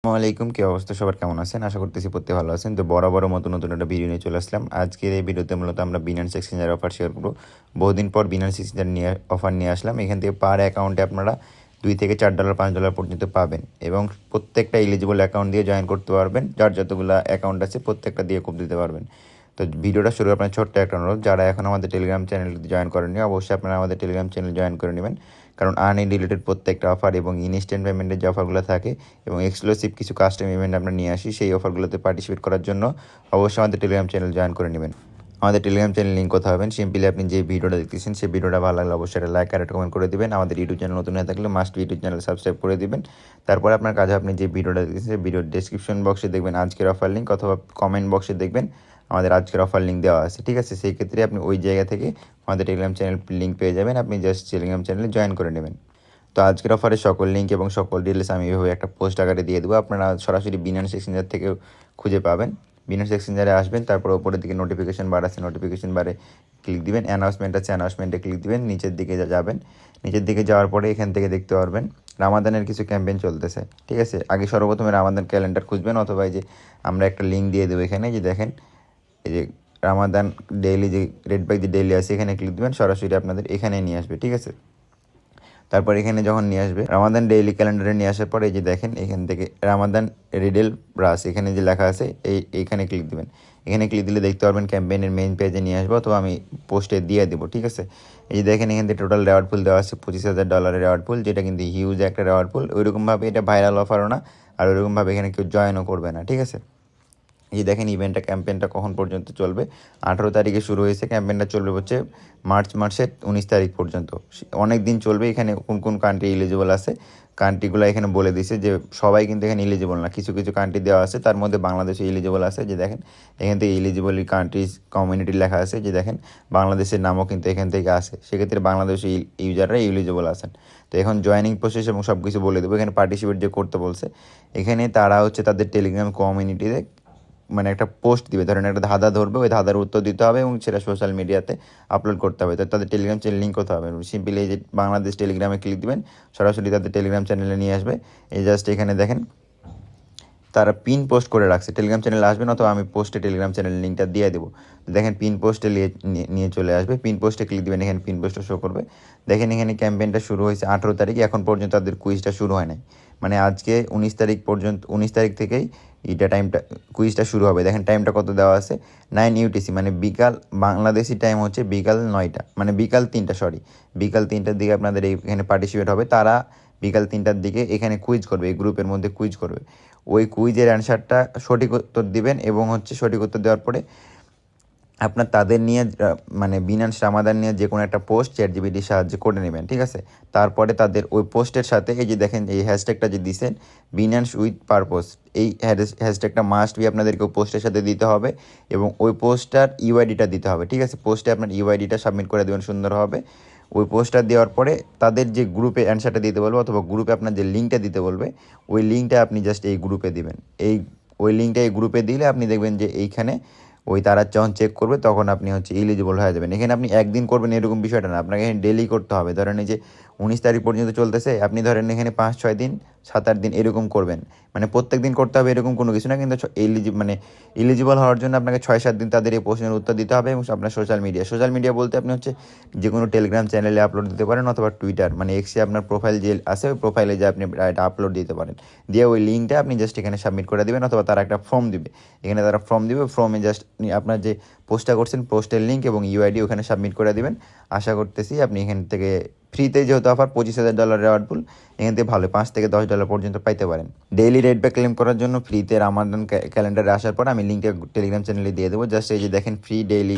আসসালামু আলাইকুম, কি অবস্থা? সবার কেমন আছেন? আশা করতেছি প্রত্যেকে ভালো আছেন। তো বরাবর মতো নতুন একটা ভিডিও নিয়ে চলে আসলাম। আজকের এই ভিডিওতে মূলত আমরা বিনান্স এক্সচেঞ্জের অফার শেয়ার করবো। বহুদিন পর বিনান্স এক্সচেঞ্জার নিয়ে অফার নিয়ে আসলাম। এখান থেকে পার অ্যাকাউন্টে আপনারা $2 থেকে $4 $5 পর্যন্ত পাবেন এবং প্রত্যেকটা এলিজিবল অ্যাকাউন্ট দিয়ে জয়েন করতে পারবেন। যার যতগুলো অ্যাকাউন্ট আছে প্রত্যেকটা দিয়ে কোপ দিতে পারবেন। তো ভিডিওটা শুরু আপনার ছোট্ট একটা অনুরোধ, যারা এখন আমাদের টেলিগ্রাম চ্যানেলটি জয়েন করেননি অবশ্যই আপনারা আমাদের টেলিগ্রাম চ্যানেল জয়েন করে নেবেন, কারণ আর্নিং রিলেটেড প্রত্যেকটা অফার এবং ইনস্ট্যান্ট পেমেন্টের যে অফারগুলো থাকে এবং এক্সক্লুসিভ কিছু কাস্টম ইভেন্ট আমরা নিয়ে আসি, সেই অফারগুলোতে পার্টিসিপেট করার জন্য অবশ্যই আমাদের টেলিগ্রাম চ্যানেল জয়েন করে নেবেন। আমাদের টেলিগ্রাম চ্যানেল লিঙ্ক কোথাও হবেন, সিম্পলি আপনি যে ভিডিওটা দেখতেছেন সেই ভিডিওটা ভালো লাগলে অবশ্যই একটা লাইক আর একটা কমেন্ট করে দিবেন। আমাদের ইউটিউব চ্যানেল নতুন হয়ে থাকলে মাস্ট ইউটিউব চ্যানেল সাবস্ক্রাইব করে দিবেন। তারপরে আপনার কাজে আপনি যে ভিডিওটা দেখতেছেন সেই ভিডিওর ডেসক্রিপশন বক্সে দেখবেন আজকের অফার লিঙ্ক, অথবা কমেন্ট বক্সে দেখবেন আমাদের আজকের অফার লিঙ্ক দেওয়া আছে। ঠিক আছে, সেই ক্ষেত্রে আপনি ওই জায়গা থেকে আমাদের টেলিগ্রাম চ্যানেল লিঙ্ক পেয়ে যাবেন, আপনি জাস্ট টেলিগ্রাম চ্যানেলে জয়েন করে নেবেন। তো আজকের অফারের সকল লিঙ্ক এবং সকল ডিটেলস আমি এভাবে একটা পোস্ট আকারে দিয়ে দেবো, আপনারা সরাসরি বিনান্স এক্সচেঞ্জার থেকে খুঁজে পাবেন। বিনান্স এক্সচেঞ্জারে আসবেন, তারপর ওপরের দিকে নোটিফিকেশন বার আছে, নোটিফিকেশন বারে ক্লিক দিবেন, অ্যানাউন্সমেন্ট আছে, অ্যানাউন্সমেন্টে ক্লিক দিবেন, নিচের দিকে যাবেন। নিচের দিকে যাওয়ার পরে এখান থেকে দেখতে পারবেন রামাদানের কিছু ক্যাম্পেইন চলতেছে। ঠিক আছে, আগে সর্বপ্রথমে রামাদান ক্যালেন্ডার খুঁজবেন, অথবা এই যে আমরা একটা লিঙ্ক দিয়ে দেবো এখানে, যে দেখেন এই যে রামাদান ডেইলি যে রেড বাইক যে ডেইলি আছে এখানে ক্লিক দিবেন, সরাসরি আপনাদের এখানে নিয়ে আসবে। ঠিক আছে, তারপর এখানে যখন নিয়ে আসবে রামাদান ডেইলি ক্যালেন্ডারে নিয়ে আসার পরে এই যে দেখেন এখান থেকে রামাদান রিডেল ব্রাস এখানে যে লেখা আছে এইখানে ক্লিক দিবেন। এখানে ক্লিক দিলে দেখতে পারবেন ক্যাম্পেইনের মেইন পেজে নিয়ে আসবো, অথবা আমি পোস্টে দিয়ে দেবো। ঠিক আছে, এই যে দেখেন এখান থেকে টোটাল রেওয়ার্ড পুল দেওয়া আছে $25,000 রেওয়ার্ড পুল, যেটা কিন্তু হিউজ একটা রেওয়ার্ড পুল। ওইরকমভাবে এটা ভাইরাল অফারও না, আর ওইরকমভাবে এখানে কেউ জয়েনও করবে না। ঠিক আছে, এই দেখেন ইভেন্টটা ক্যাম্পেইনটা কখন পর্যন্ত চলবে। 18 তারিখে শুরু হয়েছে, ক্যাম্পেইনটা চলবে হচ্ছে মার্চের 19 তারিখ পর্যন্ত। অনেক দিন চলবে। এখানে কোন কোন কান্ট্রি এলিজিবল আছে কান্ট্রিগুলো এখানে বলে দিছে, যে সবাই কিন্তু এখানে এলিজিবল না, কিছু কিছু কান্ট্রি দেওয়া আছে, তার মধ্যে বাংলাদেশে এলিজিবল আছে। যে দেখেন এখান থেকে এলিজিবল কান্ট্রিজ কমিউনিটি লেখা আছে, যে দেখেন বাংলাদেশের নামও কিন্তু এখান থেকে আসে, সেক্ষেত্রে বাংলাদেশি ইউজাররা এলিজিবল আছেন। তো এখন জয়েনিং প্রসেস এবং সব কিছু বলে দেবো। এখানে পার্টিসিপেট যে করতে বলছে, এখানে তারা হচ্ছে তাদের টেলিগ্রাম কমিউনিটিতে মানে একটা পোস্ট দিবে, ধরেন একটা ধাঁধা ধরবে, ওই ধাঁধার উত্তর দিতে হবে এবং সেটা সোশ্যাল মিডিয়াতে আপলোড করতে হবে। তো তাদের টেলিগ্রাম চ্যানেল লিঙ্ক করতে হবে, সিম্পলি এই যে বাংলাদেশ টেলিগ্রামে ক্লিক দিবেন, সরাসরি তাদের টেলিগ্রাম চ্যানেলে নিয়ে আসবে। এই জাস্ট এখানে দেখেন তারা পিন পোস্ট করে রাখছে, টেলিগ্রাম চ্যানেলে আসবেন, অথবা আমি পোস্টে টেলিগ্রাম চ্যানেল লিঙ্কটা দিয়ে দেবো। দেখেন পিন পোস্টে নিয়ে চলে আসবে, পিন পোস্টে ক্লিক দেবেন, এখানে পিন পোস্টটা শো করবে। দেখেন এখানে ক্যাম্পেইনটা শুরু হয়েছে 18 তারিখ, এখন পর্যন্ত তাদের কুইজটা শুরু হয় নাই, মানে আজকে 19 তারিখ পর্যন্ত, 19 তারিখ থেকেই এইটা টাইমটা কুইজটা শুরু হবে। দেখেন টাইমটা কত দেওয়া আছে, 9 UTC, মানে বিকাল বাংলাদেশি টাইম হচ্ছে বিকাল 9টা, মানে বিকাল 3টা, বিকাল 3টার দিকে আপনাদের এখানে পার্টিসিপেট হবে। তারা বিকাল 3টার দিকে এখানে কুইজ করবে, এই গ্রুপের মধ্যে কুইজ করবে। ওই কুইজের অ্যান্সারটা সঠিক উত্তর দিবেন, এবং হচ্ছে সঠিক উত্তর দেওয়ার পরে আপনার তাদের নিয়ে মানে বিনান্স রামাদান নিয়ে যে কোনো একটা পোস্ট চ্যাটজিপিটির সাহায্যে করে নেবেন। ঠিক আছে, তারপরে তাদের ওই পোস্টের সাথে এই যে দেখেন এই হ্যাশট্যাগটা যে দিছেন বিনান্স উইথ পারপোজ, এই হ্যাশট্যাগটা মাস্ট বি আপনাদেরকে পোস্টের সাথে দিতে হবে, এবং ওই পোস্টটার ইউআইডিটা দিতে হবে। ঠিক আছে, পোস্টে আপনার ইউআইডিটা সাবমিট করে দেবেন সুন্দরভাবে। ওই পোস্টটা দেওয়ার পরে তাদের যে গ্রুপে অ্যান্সারটা দিতে বলবে, অথবা গ্রুপে আপনার যে লিঙ্কটা দিতে বলবে, ওই লিঙ্কটা আপনি জাস্ট এই গ্রুপে দিবেন। ওই লিঙ্কটা এই গ্রুপে দিলে আপনি দেখবেন যে এইখানে ওই তারা যখন চেক করবে তখন আপনি হচ্ছে এলিজিবল হয়ে যাবেন। এখানে আপনি একদিন করবেন এরকম বিষয়টা না, আপনাকে এখানে ডেলি করতে হবে। ধরেন এই যে 19 তারিখ পর্যন্ত চলতেছে, আপনি ধরেন এখানে 5-6 দিন 7-8 দিন এরকম করবেন, মানে প্রত্যেক দিন করতে হবে এরকম কোনো কিছু না, কিন্তু মানে এলিজিবল হওয়ার জন্য আপনাকে 6-7 দিন তাদের এই প্রশ্নের উত্তর দিতে হবে। এবং আপনার সোশ্যাল মিডিয়া বলতে আপনি হচ্ছে যে কোনো টেলিগ্রাম চ্যানেলে আপলোড দিতে পারেন, অথবা টুইটার মানে এক্সে আপনার প্রোফাইল যে আছে ওই প্রোফাইলে যে আপনি এটা আপলোড দিতে পারেন। দিয়ে ওই লিঙ্কটা আপনি জাস্ট এখানে সাবমিট করে দেবেন, অথবা তারা একটা ফর্ম দিবে, এখানে তারা ফর্ম দিবে, ফর্মে জাস্ট আপনার যে পোস্টটা করছেন পোস্টের লিঙ্ক এবং ইউআইডি ওখানে সাবমিট করে দেবেন। আশা করতেছি আপনি এখান থেকে ফ্রিতে, যেহেতু অফার $25,000 রেওয়ার্ড পুল, এখান থেকে ভালো $5 থেকে $10 পর্যন্ত পাইতে পারেন। ডেইলি রেট ব্যাক ক্লেম করার জন্য ফ্রিতে রামাদান ক্যালেন্ডারে আসার পর আমি লিঙ্কটা টেলিগ্রাম চ্যানেলে দিয়ে দেবো। জাস্ট এই যে দেখেন ফ্রি ডেইলি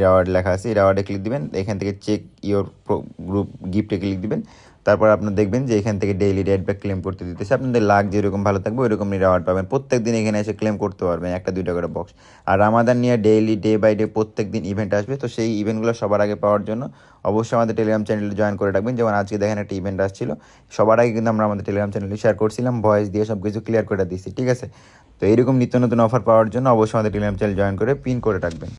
রেওয়ার্ড লেখা আছে, এই রেওয়ার্ডে ক্লিক দিবেন, এখান থেকে চেক ইওর গ্রুপ গিফটে ক্লিক দিবেন। তারপর আপনার দেখবেন যে এখান থেকে ডেইলি রেট ব্যাক ক্লেম করতে দিতেছে, আপনাদের লাখ যেরকম ভালো থাকবে ওইরকমই রেওয়ার্ড পাবেন। প্রত্যেক দিন এখানে এসে ক্লেম করতে পারবেন 1-2টা করে বক্স। আর রামাদান নিয়ে ডেইলি ডে বাই ডে প্রত্যেক দিন ইভেন্ট আসবে, তো সেই ইভেন্টগুলো সবার আগে পাওয়ার জন্য অবশ্যই আমাদের টেলিগ্রাম চ্যানেলে জয়েন করে রাখবেন। যেমন আজকে দেখেন একটা ইভেন্ট আসছিল, সবার আগে কিন্তু আমরা আমাদের টেলিগ্রাম চ্যানেলে শেয়ার করছিলাম, ভয়েস দিয়ে সব কিছু ক্লিয়ার করে দিচ্ছি। ঠিক আছে, তো এইরকম নিত্য নতুন অফার পাওয়ার জন্য অবশ্যই আমাদের টেলিগ্রাম চ্যানেল জয়েন করে পিন করে রাখবেন।